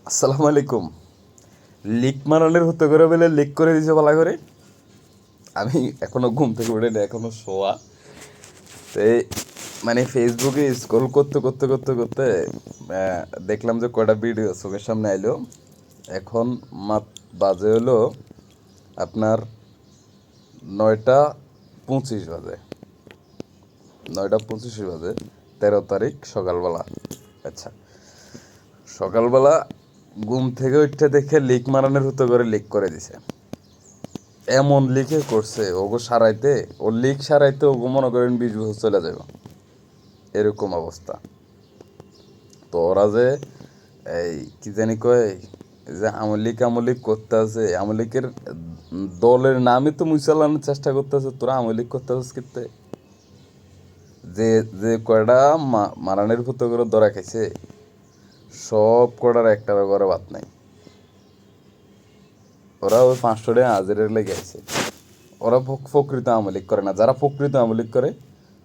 আসসালামু আলাইকুম। লিক মারানের হতে করে বলে লিক করে দিছে ভালো করে। আমি এখনো ঘুম থেকে উঠে না, এখনো শোয়া। তো মানে ফেসবুকে স্ক্রল করতে করতে করতে করতে দেখলাম যে কয়টা ভিডিও চোখের সামনে আইলো। এখন বাজে হলো আপনার 9:25 বাজে, 9:25 বাজে, 13 তারিখ সকালবেলা। আচ্ছা, সকালবেলা ঘুম থেকে উঠতে দেখে লিক মারানের হতে করে লিক করে দিছে। এমন লিখে করছে ওগো সারাইতে, ও লিক সারাইতে ওগো মনে করেন 20 বছর চলে যাবে, এরকম অবস্থা। তো ওরা যে এই কি জানি কয়, এই যে আমলিক করতে আছে, আমলিকের দলের নামই তো মুসালানোর চেষ্টা করতেছে। তোরা আমলিক করতে আছিস কিনতে, যে যে কয়টা মারানের ভূত করে ধরা খাইছে, সব কটার একটার ঘরে বাদ নাই। ওরা ওই 500 টাকা হাজিরের লেগে আছে। ওরা প্রকৃত আমলিক করে না, যারা প্রকৃত আমলিক করে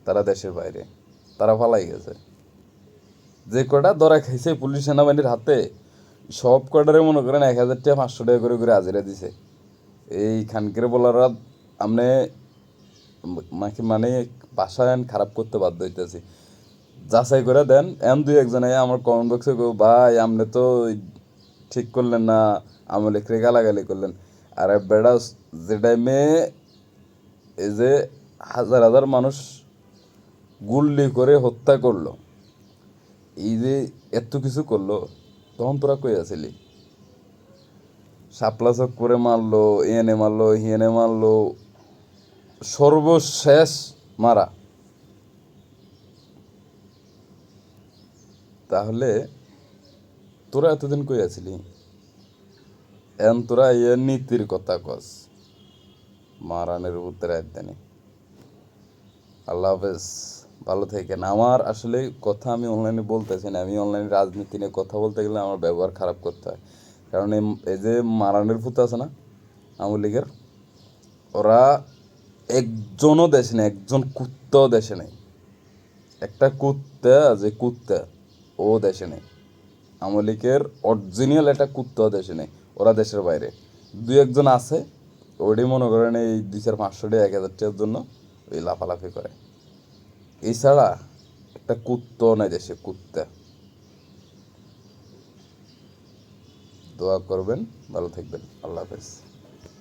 তারা দেশের বাইরে, তারা পালাই গেছে। যে কটা ধরা খাইছে পুলিশ সেনাবাহিনীর হাতে, সব কটারে মনে করেন 1,000 টাকা 500 টাকা করে করে হাজিরা দিছে। এই খানকের বলারা আমনে মানে বাসায় খারাপ করতে বাধ্য হইতেছি। যাচাই করে দেন, দুই একজন আমার কমেন্ট বক্সে ভাই আপনি তো ঠিক করলেন না, আমলিকরে গালাগালি করলেন। আরে বেড়া, যে টাইমে এই যে হাজার হাজার মানুষ গুল্লি করে হত্যা করলো, এই যে এত কিছু করলো, তখন তোরা কই আছিলি? শাপলা চক করে মারলো, এনে মারলো, হিয়েনে মারলো, সর্বশেষ মারা। তাহলে তোরা এতদিন কই আছিলি? এখন তোরা ইয়ে নীতির কথা কস, মারানের উত্তরে একদিনে। আল্লাহ হাফেজ, ভালো থাকেন। আমার আসলে কথা আমি অনলাইনে বলতেছি না, আমি অনলাইনে রাজনীতি নিয়ে কথা বলতে গেলে আমার ব্যবহার খারাপ করতে হয়। কারণ এই যে মারানের ভূত আছে না আওয়ামী লীগের, ওরা একজনও দেশে নেই, একজন কুত্তাও দেশে নেই। একটা কুত্তা, যে কুত্তা, ও দেশে নেই। আওয়ামী লীগের অরিজিনাল একটা কুত্তাও দেশে নেই, ওরা দেশের বাইরে। দুই একজন আছে, ওইটাই মনে করেন এই 200-500 টাকা 1,000 টাকার জন্য ওই লাফালাফি করে। এছাড়া একটা কুত্তাও নাই দেশে, কুত্তা। দোয়া করবেন, ভালো থাকবেন, আল্লাহ হাফেজ।